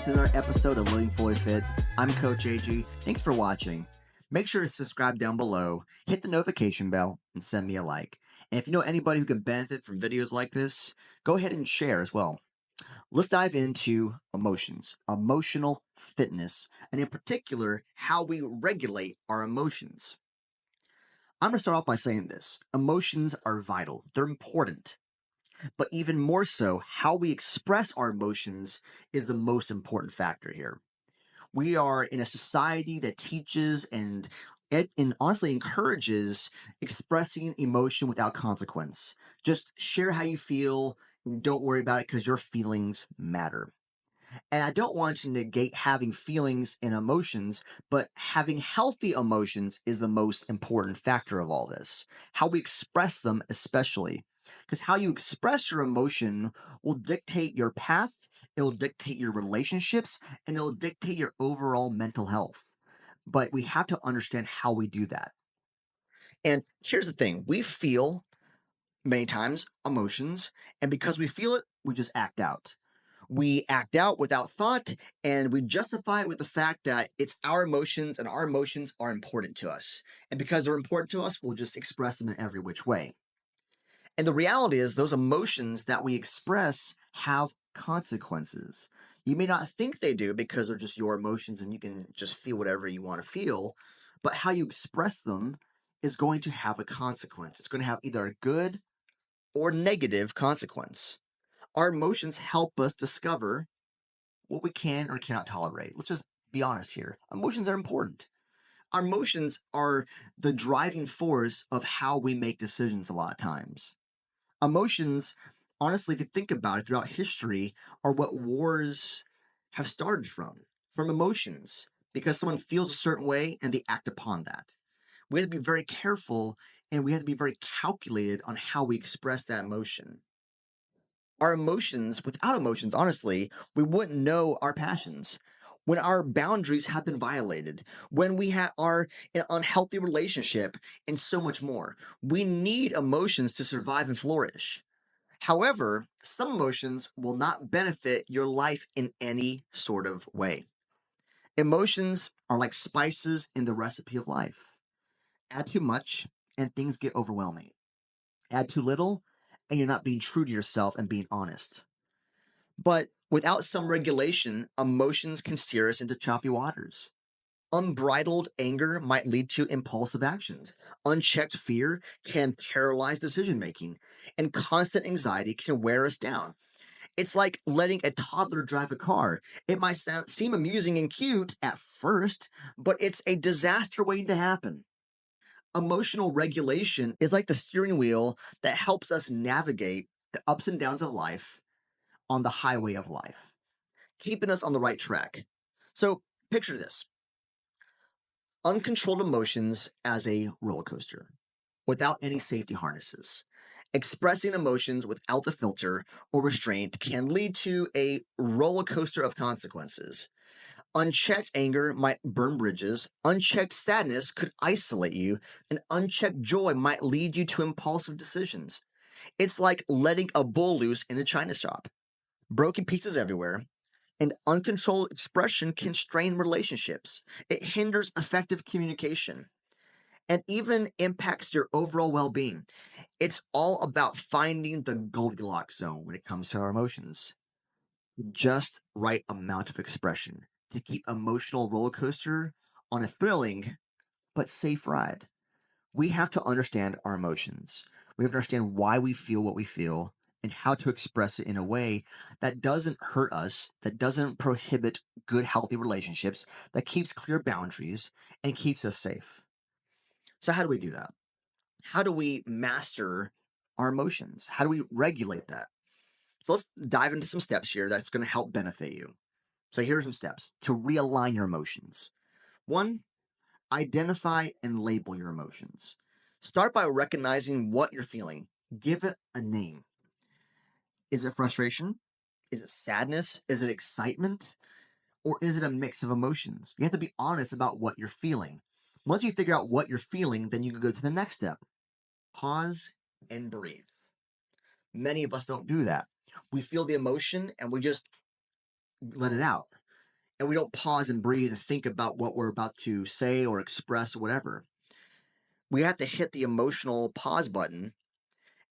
to another episode of Living Fully Fit. I'm Coach AG. Thanks for watching. Make sure to subscribe down below, hit the notification bell, and send me a like. And if you know anybody who can benefit from videos like this, go ahead and share as well. Let's dive into emotions, emotional fitness, and in particular, how we regulate our emotions. I'm going to start off by saying this. Emotions are vital. They're important. But even more so, how we express our emotions is the most important factor here. We are in a society that teaches and honestly encourages expressing emotion without consequence. Just share how you feel. Don't worry about it because your feelings matter. And I don't want to negate having feelings and emotions, but having healthy emotions is the most important factor of all this. How we express them, especially. Because how you express your emotion will dictate your path, it'll dictate your relationships, and it'll dictate your overall mental health. But we have to understand how we do that. And here's the thing, we feel many times emotions, and because we feel it, we just act out. We act out without thought, and we justify it with the fact that it's our emotions and our emotions are important to us. And because they're important to us, we'll just express them in every which way. And the reality is, those emotions that we express have consequences. You may not think they do because they're just your emotions and you can just feel whatever you want to feel, but how you express them is going to have a consequence. It's going to have either a good or negative consequence. Our emotions help us discover what we can or cannot tolerate. Let's just be honest here. Emotions are important. Our emotions are the driving force of how we make decisions a lot of times. Emotions, honestly, if you think about it throughout history, are what wars have started from emotions, because someone feels a certain way and they act upon that. We have to be very careful and we have to be very calculated on how we express that emotion. Our emotions, without emotions, honestly, we wouldn't know our passions. When our boundaries have been violated, when we are in an unhealthy relationship, and so much more. We need emotions to survive and flourish. However, some emotions will not benefit your life in any sort of way. Emotions are like spices in the recipe of life. Add too much, and things get overwhelming. Add too little, and you're not being true to yourself and being honest. But without some regulation, emotions can steer us into choppy waters. Unbridled anger might lead to impulsive actions. Unchecked fear can paralyze decision making, and constant anxiety can wear us down. It's like letting a toddler drive a car. It might seem amusing and cute at first, but it's a disaster waiting to happen. Emotional regulation is like the steering wheel that helps us navigate the ups and downs of life on the highway of life, keeping us on the right track. So picture this: uncontrolled emotions as a roller coaster without any safety harnesses. Expressing emotions without a filter or restraint can lead to a roller coaster of consequences. Unchecked anger might burn bridges, unchecked sadness could isolate you, and unchecked joy might lead you to impulsive decisions. It's like letting a bull loose in a china shop. Broken pieces everywhere, and uncontrolled expression can strain relationships. It hinders effective communication and even impacts your overall well being. It's all about finding the Goldilocks zone when it comes to our emotions. Just right amount of expression to keep emotional roller coaster on a thrilling but safe ride. We have to understand our emotions. We have to understand why we feel what we feel and how to express it in a way that doesn't hurt us, that doesn't prohibit good, healthy relationships, that keeps clear boundaries and keeps us safe. So, how do we do that? How do we master our emotions? How do we regulate that? So, let's dive into some steps here that's going to help benefit you. So, here are some steps to realign your emotions. One, identify and label your emotions. Start by recognizing what you're feeling. Give it a name. Is it frustration? Is it sadness? Is it excitement? Or is it a mix of emotions? You have to be honest about what you're feeling. Once you figure out what you're feeling, then you can go to the next step. Pause and breathe. Many of us don't do that. We feel the emotion and we just let it out. and we don't pause and breathe and think about what we're about to say or express or whatever. We have to hit the emotional pause button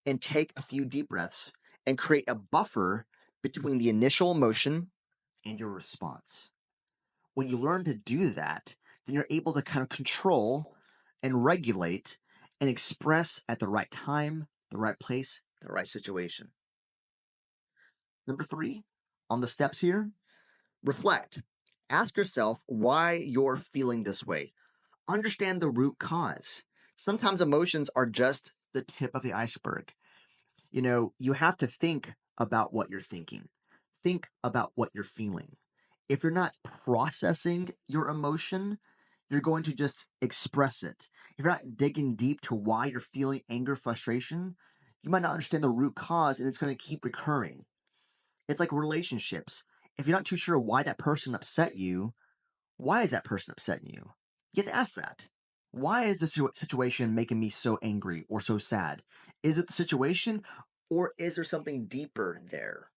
and take a few deep breaths and create a buffer between the initial emotion and your response. When you learn to do that, then you're able to kind of control and regulate and express at the right time, the right place, the right situation. Number three, on the steps here, reflect. Ask yourself why you're feeling this way. Understand the root cause. Sometimes emotions are just the tip of the iceberg. You have to think about what you're thinking, think about what you're feeling. If you're not processing your emotion, you're going to just express it. If you're not digging deep to why you're feeling anger, frustration, you might not understand the root cause and it's going to keep recurring. It's like relationships. If you're not too sure why that person upset you, why is that person upsetting you? You have to ask that. Why is this situation making me so angry or so sad? Is it the situation or is there something deeper there?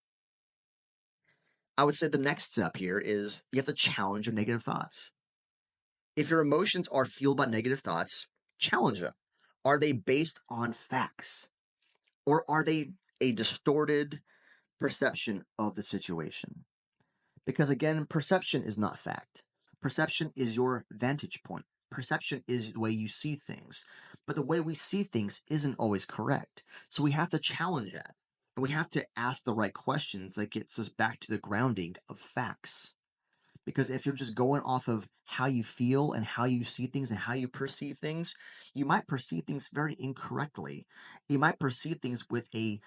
I would say the next step here is you have to challenge your negative thoughts. If your emotions are fueled by negative thoughts, challenge them. Are they based on facts or are they a distorted perception of the situation? Because again, perception is not fact. Perception is your vantage point. Perception is the way you see things. But the way we see things isn't always correct. So we have to challenge that. And we have to ask the right questions that gets us back to the grounding of facts. Because if you're just going off of how you feel and how you see things and how you perceive things, you might perceive things very incorrectly. You might perceive things with a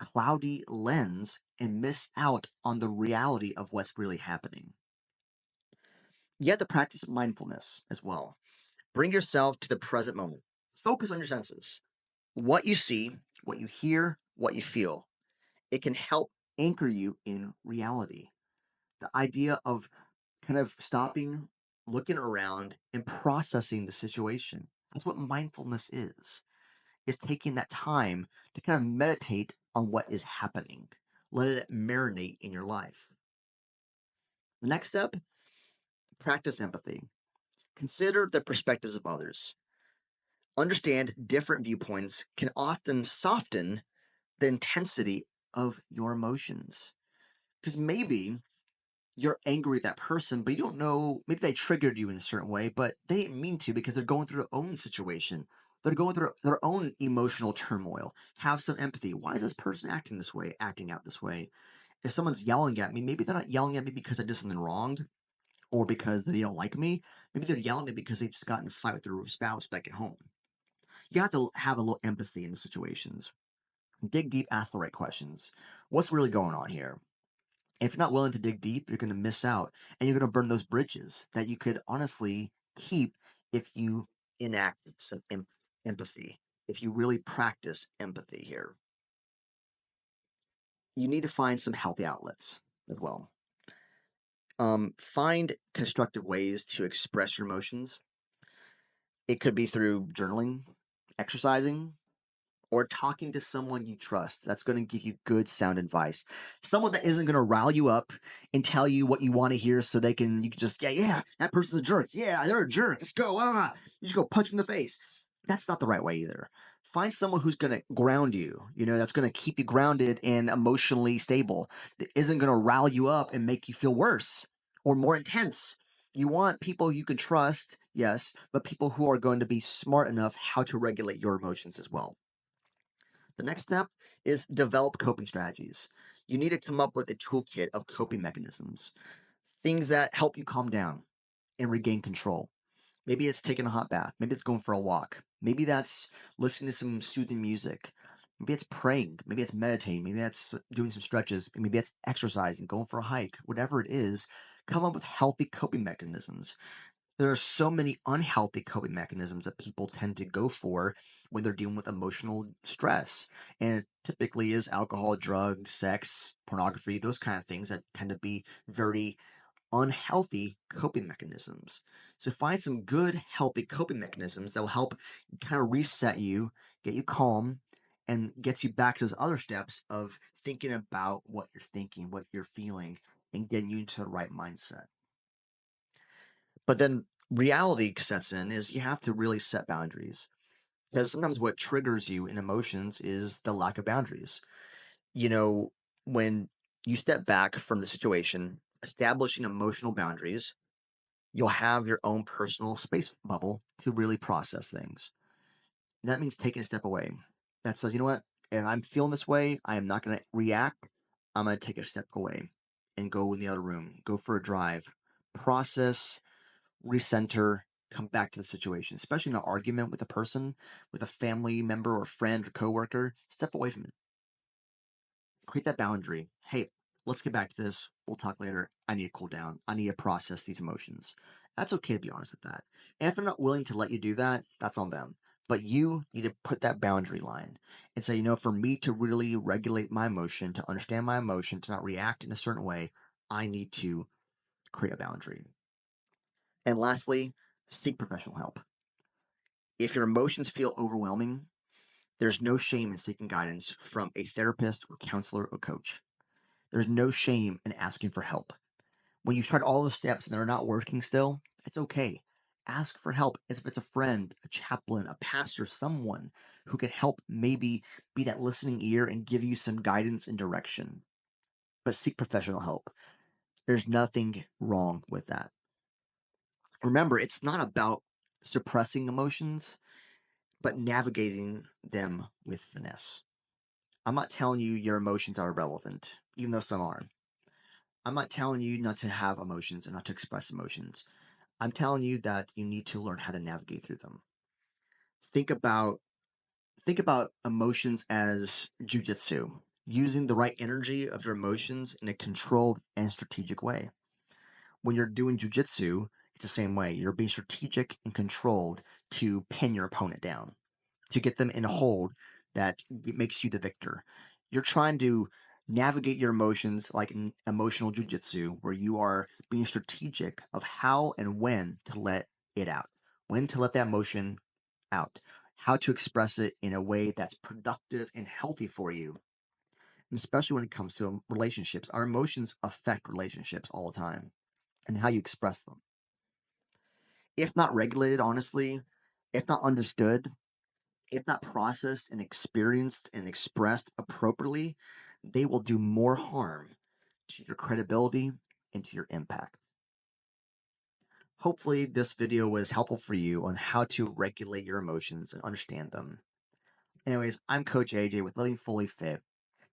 cloudy lens and miss out on the reality of what's really happening. You have to practice mindfulness as well. Bring yourself to the present moment. Focus on your senses. What you see, what you hear, what you feel. It can help anchor you in reality. The idea of kind of stopping, looking around, and processing the situation. That's what mindfulness is taking that time to kind of meditate on what is happening. Let it marinate in your life. The next step, practice empathy. Consider the perspectives of others. Understand different viewpoints can often soften the intensity of your emotions. Because maybe you're angry at that person, but you don't know, maybe they triggered you in a certain way, but they didn't mean to because they're going through their own situation. They're going through their own emotional turmoil. Have some empathy. Why is this person acting this way, acting out this way? If someone's yelling at me, maybe they're not yelling at me because I did something wrong or because they don't like me. Maybe they're yelling at me because they just got in a fight with their spouse back at home. You have to have a little empathy in the situations. Dig deep, ask the right questions. What's really going on here? If you're not willing to dig deep, you're going to miss out and you're going to burn those bridges that you could honestly keep if you enact some empathy, if you really practice empathy here. You need to find some healthy outlets as well. Find constructive ways to express your emotions. It could be through journaling, exercising, or talking to someone you trust that's going to give you good sound advice. Someone that isn't going to rile you up and tell you what you want to hear so you can just, yeah, that person's a jerk. Yeah, they're a jerk. Let's go. You just go punch them in the face. That's not the right way either. Find someone who's going to ground you, that's going to keep you grounded and emotionally stable, that isn't going to rile you up and make you feel worse or more intense. You want people you can trust, yes, but people who are going to be smart enough how to regulate your emotions as well. The next step is develop coping strategies. You need to come up with a toolkit of coping mechanisms, things that help you calm down and regain control. Maybe it's taking a hot bath. Maybe it's going for a walk. Maybe that's listening to some soothing music. Maybe it's praying. Maybe it's meditating. Maybe that's doing some stretches. Maybe it's exercising, going for a hike. Whatever it is, come up with healthy coping mechanisms. There are so many unhealthy coping mechanisms that people tend to go for when they're dealing with emotional stress. And it typically is alcohol, drugs, sex, pornography, those kind of things that tend to be very unhealthy coping mechanisms. So find some good, healthy coping mechanisms that will help kind of reset you, get you calm, and gets you back to those other steps of thinking about what you're thinking, what you're feeling, and getting you into the right mindset. But then reality sets in is you have to really set boundaries because sometimes what triggers you in emotions is the lack of boundaries. You know, when you step back from the situation, establishing emotional boundaries, you'll have your own personal space bubble to really process things. And that means taking a step away. That says, you know what? If I'm feeling this way, I am not going to react. I'm going to take a step away and go in the other room, go for a drive, process, recenter, come back to the situation, especially in an argument with a person, with a family member or friend or coworker. Step away from it. Create that boundary. Hey, let's get back to this. We'll talk later. I need to cool down. I need to process these emotions. That's okay to be honest with that. And if they're not willing to let you do that, that's on them. But you need to put that boundary line and say, for me to really regulate my emotion, to understand my emotion, to not react in a certain way, I need to create a boundary. And lastly, seek professional help. If your emotions feel overwhelming, there's no shame in seeking guidance from a therapist or counselor or coach. There's no shame in asking for help. When you've tried all the steps and they're not working still, it's okay. Ask for help if it's a friend, a chaplain, a pastor, someone who can help maybe be that listening ear and give you some guidance and direction. But seek professional help. There's nothing wrong with that. Remember, it's not about suppressing emotions, but navigating them with finesse. I'm not telling you your emotions are irrelevant, even though some are. I'm not telling you not to have emotions and not to express emotions. I'm telling you that you need to learn how to navigate through them. Think about think about emotions as jujitsu, using the right energy of your emotions in a controlled and strategic way. When you're doing jujitsu, it's the same way. You're being strategic and controlled to pin your opponent down, to get them in a hold that makes you the victor. You're trying to navigate your emotions like an emotional jujitsu, where you are being strategic of how and when to let it out, when to let that emotion out, how to express it in a way that's productive and healthy for you. And especially when it comes to relationships, our emotions affect relationships all the time and how you express them. If not regulated, honestly, if not understood, if not processed and experienced and expressed appropriately, they will do more harm to your credibility and to your impact. Hopefully, this video was helpful for you on how to regulate your emotions and understand them. Anyways, I'm Coach AJ with Living Fully Fit.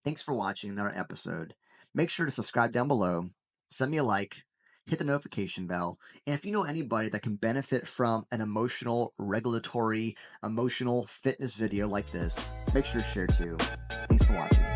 Thanks for watching another episode. Make sure to subscribe down below, send me a like, hit the notification bell, and if you know anybody that can benefit from an emotional, regulatory, emotional fitness video like this, make sure to share too. Thanks for watching.